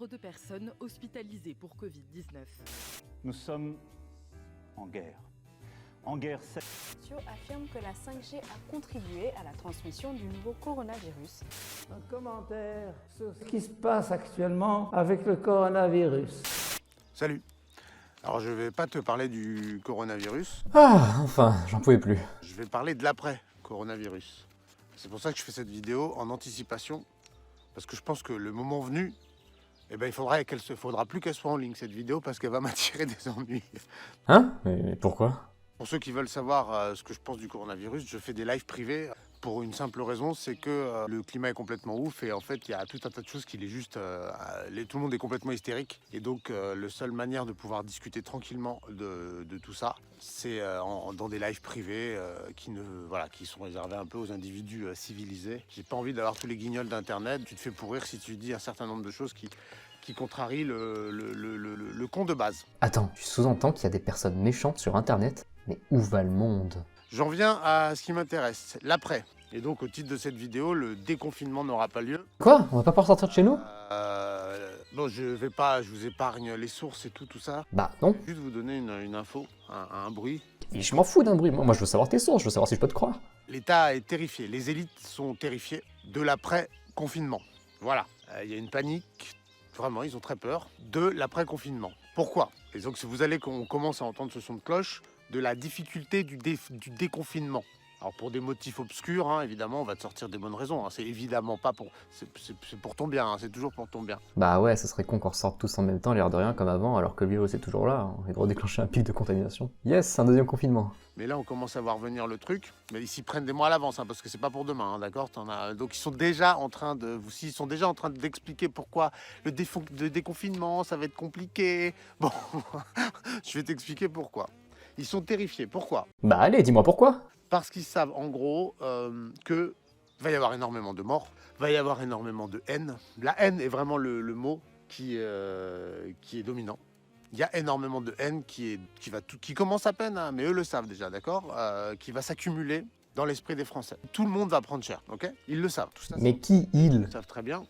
nombre de personnes hospitalisées pour Covid-19. Nous sommes en guerre. En guerre affirme que la 5G a contribué à la transmission du nouveau coronavirus. Un commentaire sur ce qui se passe actuellement avec le coronavirus. Salut. Alors je vais pas te parler du coronavirus. Ah, enfin, j'en pouvais plus. Je vais parler de l'après-coronavirus. C'est pour ça que je fais cette vidéo en anticipation. Parce que je pense que le moment venu, eh ben, il faudra plus qu'elle soit en ligne cette vidéo parce qu'elle va m'attirer des ennuis. Hein? Mais pourquoi? Pour ceux qui veulent savoir ce que je pense du coronavirus, je fais des lives privés pour une simple raison, c'est que le climat est complètement ouf et en fait il y a tout un tas de choses qui est juste... tout le monde est complètement hystérique et donc la seule manière de pouvoir discuter tranquillement de tout ça, c'est dans des lives privés qui sont réservés un peu aux individus civilisés. J'ai pas envie d'avoir tous les guignols d'internet, tu te fais pourrir si tu dis un certain nombre de choses qui contrarient le con de base. Attends, tu sous-entends qu'il y a des personnes méchantes sur internet? Mais où va le monde? J'en viens à ce qui m'intéresse, l'après. Et donc au titre de cette vidéo, le déconfinement n'aura pas lieu. Quoi? On va pas pouvoir sortir de chez nous? Non, je vous épargne les sources et tout ça. Bah non. Juste vous donner une info, un bruit. Et je m'en fous d'un bruit, moi je veux savoir tes sources, je veux savoir si je peux te croire. L'État est terrifié, les élites sont terrifiées de l'après-confinement. Voilà, il y a une panique, vraiment ils ont très peur de l'après-confinement. Pourquoi? Et donc on commence à entendre ce son de cloche de la difficulté du déconfinement. Alors pour des motifs obscurs, hein, évidemment, on va te sortir des bonnes raisons. Hein. C'est évidemment pas pour... C'est pour ton bien, hein. C'est toujours pour ton bien. Bah ouais, ce serait con qu'on ressorte tous en même temps, l'air de rien, comme avant, alors que le virus est toujours là, on va redéclencher un pic de contamination. Yes, un deuxième confinement. Mais là, on commence à voir venir le truc. Mais ils s'y prennent des mois à l'avance, hein, parce que c'est pas pour demain, hein, d'accord? Donc ils sont déjà en train d'expliquer pourquoi le déconfinement, ça va être compliqué. Bon, je vais t'expliquer pourquoi. Ils sont terrifiés. Pourquoi? Bah allez, dis-moi pourquoi? Parce qu'ils savent en gros que va y avoir énormément de morts, va y avoir énormément de haine. La haine est vraiment le mot qui est dominant. Il y a énormément de haine qui commence à peine, hein, mais eux le savent déjà, d'accord, qui va s'accumuler dans l'esprit des Français. Tout le monde va prendre cher, ok? Ils le savent, tout ça. Mais qui ils? Ils le savent très bien.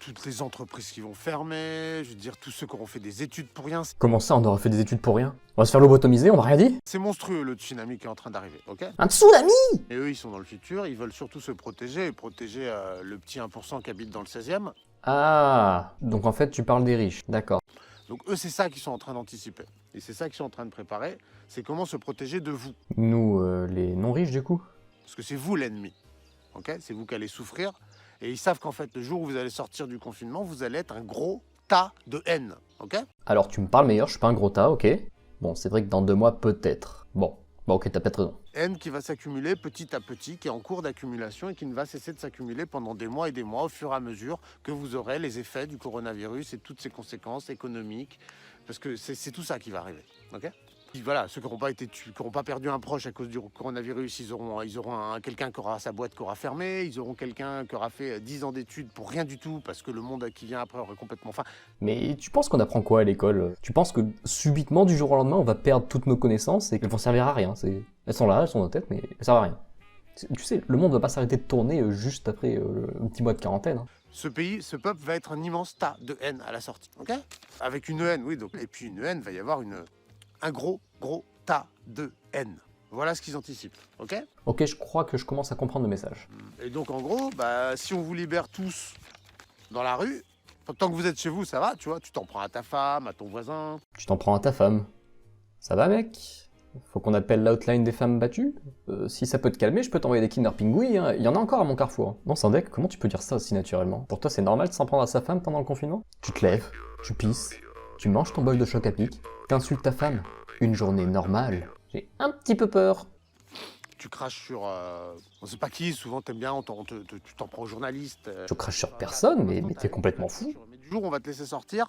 Toutes les entreprises qui vont fermer, je veux dire, tous ceux qui auront fait des études pour rien. Comment ça, on aura fait des études pour rien? On va se faire lobotomiser, on m'a rien dit? C'est monstrueux le tsunami qui est en train d'arriver, ok? Un tsunami? Et eux, ils sont dans le futur, ils veulent surtout se protéger, et protéger le petit 1% qui habite dans le 16e. Ah, donc en fait tu parles des riches, d'accord. Donc eux, c'est ça qu'ils sont en train d'anticiper. Et c'est ça qu'ils sont en train de préparer, c'est comment se protéger de vous. Nous, les non-riches du coup? Parce que c'est vous l'ennemi, ok? C'est vous qui allez souffrir. Et ils savent qu'en fait, le jour où vous allez sortir du confinement, vous allez être un gros tas de haine, ok? Alors tu me parles meilleur, je suis pas un gros tas, ok? Bon, c'est vrai que dans 2 mois, peut-être. Bon, ok, t'as peut-être raison. Haine qui va s'accumuler petit à petit, qui est en cours d'accumulation et qui ne va cesser de s'accumuler pendant des mois et des mois au fur et à mesure que vous aurez les effets du coronavirus et toutes ses conséquences économiques. Parce que c'est tout ça qui va arriver, ok? Voilà, ceux qui n'auront pas perdu un proche à cause du coronavirus, ils auront quelqu'un qui aura sa boîte qui aura fermé, ils auront quelqu'un qui aura fait 10 ans d'études pour rien du tout, parce que le monde qui vient après aurait complètement faim. Mais tu penses qu'on apprend quoi à l'école? Tu penses que subitement, du jour au lendemain, on va perdre toutes nos connaissances et qu'elles vont servir à rien? Elles sont là, elles sont dans nos têtes, mais elles servent à rien. Tu sais, le monde va pas s'arrêter de tourner juste après un petit mois de quarantaine. Hein. Ce peuple va être un immense tas de haine à la sortie, ok? Avec une haine, oui, donc, et puis une haine, va y avoir un gros tas de haine. Voilà ce qu'ils anticipent, ok? Ok, je crois que je commence à comprendre le message. Et donc en gros, si on vous libère tous dans la rue, tant que vous êtes chez vous, ça va, tu vois, tu t'en prends à ta femme, à ton voisin. Tu t'en prends à ta femme. Ça va mec? Faut qu'on appelle l'outline des femmes battues? Si ça peut te calmer, je peux t'envoyer des Kinder Pingui, hein. Il y en a encore à mon carrefour. Non, Sandek, comment tu peux dire ça aussi naturellement? Pour toi, c'est normal de s'en prendre à sa femme pendant le confinement? Tu te lèves, tu pisses, tu manges ton bol de choc à pic, t'insultes ta femme. Une journée normale. J'ai un petit peu peur. Tu craches sur... on sait pas qui, souvent t'aimes bien, tu t'en prends aux journalistes. Je crache sur personne, mais t'es complètement fou. Mais du jour où on va te laisser sortir,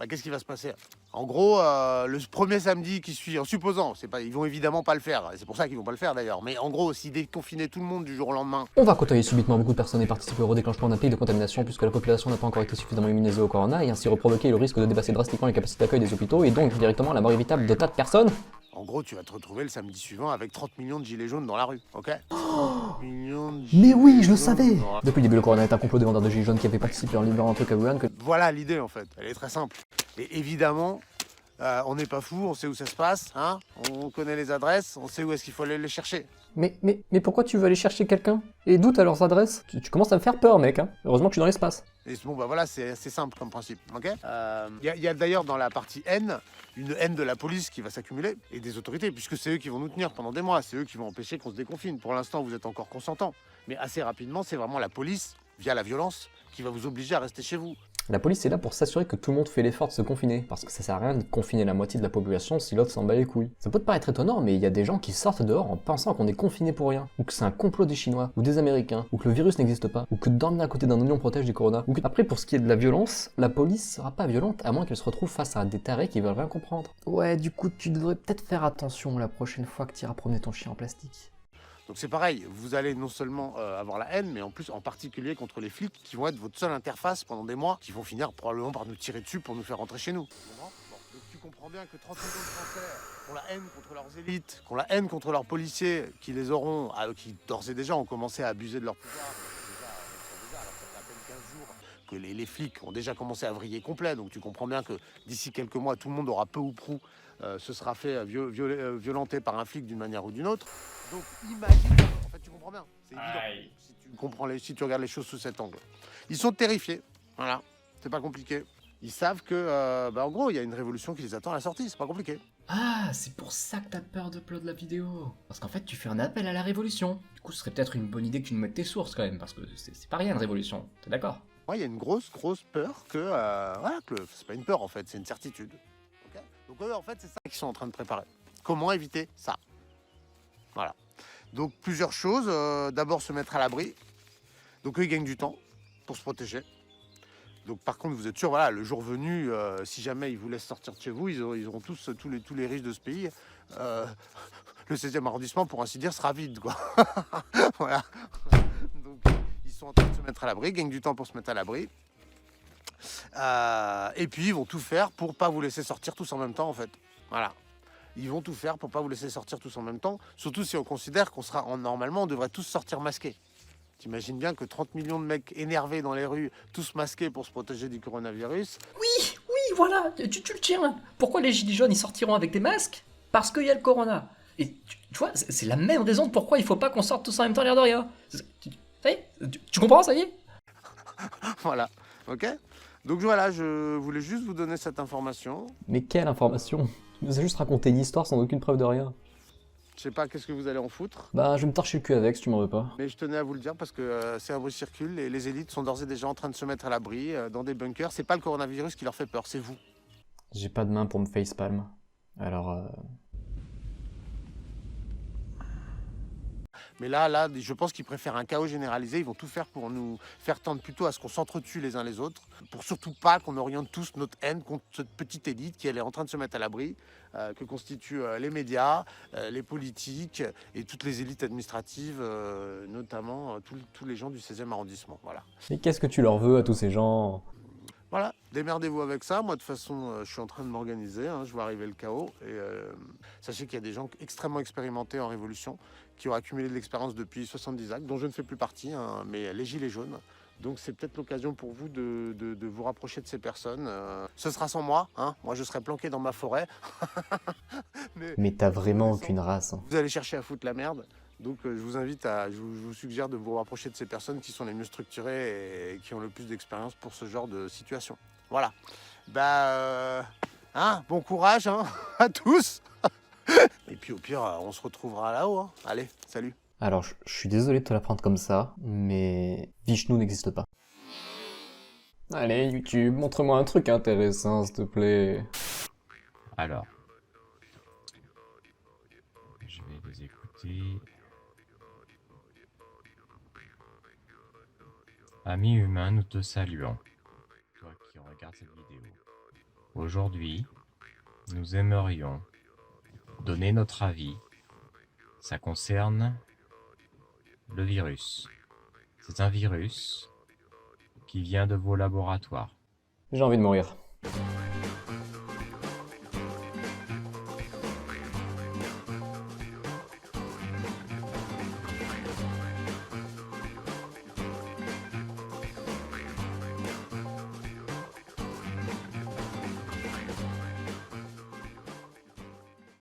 qu'est-ce qui va se passer? En gros, le premier samedi qui suit, en supposant, ils vont évidemment pas le faire, c'est pour ça qu'ils vont pas le faire d'ailleurs, mais en gros, s'ils déconfinaient tout le monde du jour au lendemain... On va côtoyer subitement beaucoup de personnes et participer au redéclenchement d'un pic de contamination puisque la population n'a pas encore été suffisamment immunisée au corona et ainsi reprovoquer le risque de dépasser drastiquement les capacités d'accueil des hôpitaux et donc directement la mort évitable de tas de personnes. En gros, tu vas te retrouver le samedi suivant avec 30 millions de gilets jaunes dans la rue, ok? Millions de Mais gilets oui, je le jaunes savais! dans la- Depuis le début, le Corona est un complot de vendeurs de gilets jaunes qui avaient participé en libérant un truc à Wuhan que... Voilà l'idée en fait, elle est très simple. Et évidemment, on n'est pas fou, on sait où ça se passe, hein? On connaît les adresses, on sait où est-ce qu'il faut aller les chercher. Mais pourquoi tu veux aller chercher quelqu'un? Et d'où t'as leurs adresses? Tu commences à me faire peur, mec, hein. Heureusement que je suis dans l'espace. Et bon, bah voilà, c'est assez simple comme principe, ok? Il y a d'ailleurs dans la partie haine, une haine de la police qui va s'accumuler et des autorités, puisque c'est eux qui vont nous tenir pendant des mois, c'est eux qui vont empêcher qu'on se déconfine. Pour l'instant, vous êtes encore consentants, mais assez rapidement, c'est vraiment la police, via la violence, qui va vous obliger à rester chez vous. La police est là pour s'assurer que tout le monde fait l'effort de se confiner, parce que ça sert à rien de confiner la moitié de la population si l'autre s'en bat les couilles. Ça peut te paraître étonnant, mais il y a des gens qui sortent dehors en pensant qu'on est confiné pour rien, ou que c'est un complot des Chinois, ou des Américains, ou que le virus n'existe pas, ou que dormir à côté d'un oignon protège du corona, ou que... Après, pour ce qui est de la violence, la police sera pas violente à moins qu'elle se retrouve face à des tarés qui veulent rien comprendre. Ouais, du coup, tu devrais peut-être faire attention la prochaine fois que tu iras promener ton chien en plastique. Donc c'est pareil, vous allez non seulement avoir la haine, mais en plus en particulier contre les flics qui vont être votre seule interface pendant des mois, qui vont finir probablement par nous tirer dessus pour nous faire rentrer chez nous. Bon, donc tu comprends bien que 30 millions de Français ont la haine contre leurs élites, qui ont la haine contre leurs policiers, qui les auront, qui d'ores et déjà ont commencé à abuser de leur pouvoir. Alors que ça fait à peine 15 jours que les flics ont déjà commencé à vriller complet, donc tu comprends bien que d'ici quelques mois, tout le monde aura peu ou prou se sera fait violenter par un flic d'une manière ou d'une autre. Donc imagine, en fait tu comprends bien, c'est évident, si tu comprends si tu regardes les choses sous cet angle. Ils sont terrifiés, voilà, c'est pas compliqué. Ils savent que, en gros, il y a une révolution qui les attend à la sortie, c'est pas compliqué. Ah, c'est pour ça que t'as peur d'upload la vidéo. Parce qu'en fait, tu fais un appel à la révolution. Du coup, ce serait peut-être une bonne idée que tu nous mettes tes sources quand même, parce que c'est pas rien une révolution, t'es d'accord? Ouais, il y a une grosse peur que, voilà, que c'est pas une peur en fait, c'est une certitude. Okay, donc eux, en fait, c'est ça qu'ils sont en train de préparer. Comment éviter ça? Voilà. Donc plusieurs choses. D'abord se mettre à l'abri. Donc eux, ils gagnent du temps pour se protéger. Donc par contre, vous êtes sûr, voilà, le jour venu, si jamais ils vous laissent sortir de chez vous, ils auront tous les riches de ce pays. Le 16e arrondissement, pour ainsi dire, sera vide, quoi. Voilà. Donc ils sont en train de se mettre à l'abri, gagnent du temps pour se mettre à l'abri. Et puis ils vont tout faire pour pas vous laisser sortir tous en même temps, en fait. Voilà. Ils vont tout faire pour pas vous laisser sortir tous en même temps, surtout si on considère qu'on sera normalement on devrait tous sortir masqués. T'imagines bien que 30 millions de mecs énervés dans les rues, tous masqués pour se protéger du coronavirus. Oui, voilà, tu le tiens. Pourquoi les gilets jaunes ils sortiront avec des masques? Parce qu'il y a le corona. Et tu vois, c'est la même raison de pourquoi il faut pas qu'on sorte tous en même temps l'air de rien. Ça y est, tu comprends, ça y est? Voilà, ok. Donc voilà, je voulais juste vous donner cette information. Mais quelle information? Tu nous as juste raconté une histoire sans aucune preuve de rien. Je sais pas qu'est-ce que vous allez en foutre, Bah, je vais me torcher le cul avec si tu m'en veux pas. mais je tenais à vous le dire parce que c'est un bruit circule et les élites sont d'ores et déjà en train de se mettre à l'abri dans des bunkers. C'est pas le coronavirus qui leur fait peur, c'est vous. J'ai pas de main pour me facepalm. Alors, Mais là, je pense qu'ils préfèrent un chaos généralisé. Ils vont tout faire pour nous faire tendre plutôt à ce qu'on s'entretue les uns les autres, pour surtout pas qu'on oriente tous notre haine contre cette petite élite qui elle est en train de se mettre à l'abri, que constituent les médias, les politiques et toutes les élites administratives, notamment tous les gens du 16e arrondissement. Voilà. mais qu'est-ce que tu leur veux à tous ces gens? Voilà, démerdez-vous avec ça. Moi, de toute façon, je suis en train de m'organiser. Je vois arriver le chaos. Et sachez qu'il y a des gens extrêmement expérimentés en révolution qui ont accumulé de l'expérience depuis 70 actes, dont je ne fais plus partie, mais les Gilets jaunes. Donc, c'est peut-être l'occasion pour vous de vous rapprocher de ces personnes. Ce sera sans moi. Moi, je serai planqué dans ma forêt. Mais t'as vraiment aucune race. Vous allez chercher à foutre la merde. Donc je vous suggère de vous rapprocher de ces personnes qui sont les mieux structurées et qui ont le plus d'expérience pour ce genre de situation. Voilà. Bon courage à tous. Et puis au pire, on se retrouvera là-haut. Allez, salut. Alors, je suis désolé de te la prendre comme ça, mais Vishnu n'existe pas. Allez, YouTube, montre-moi un truc intéressant, s'il te plaît. Alors, je vais les écouter. Amis humains, nous te saluons. Toi qui regardes cette vidéo. Aujourd'hui, nous aimerions donner notre avis. Ça concerne le virus. C'est un virus qui vient de vos laboratoires. J'ai envie de mourir.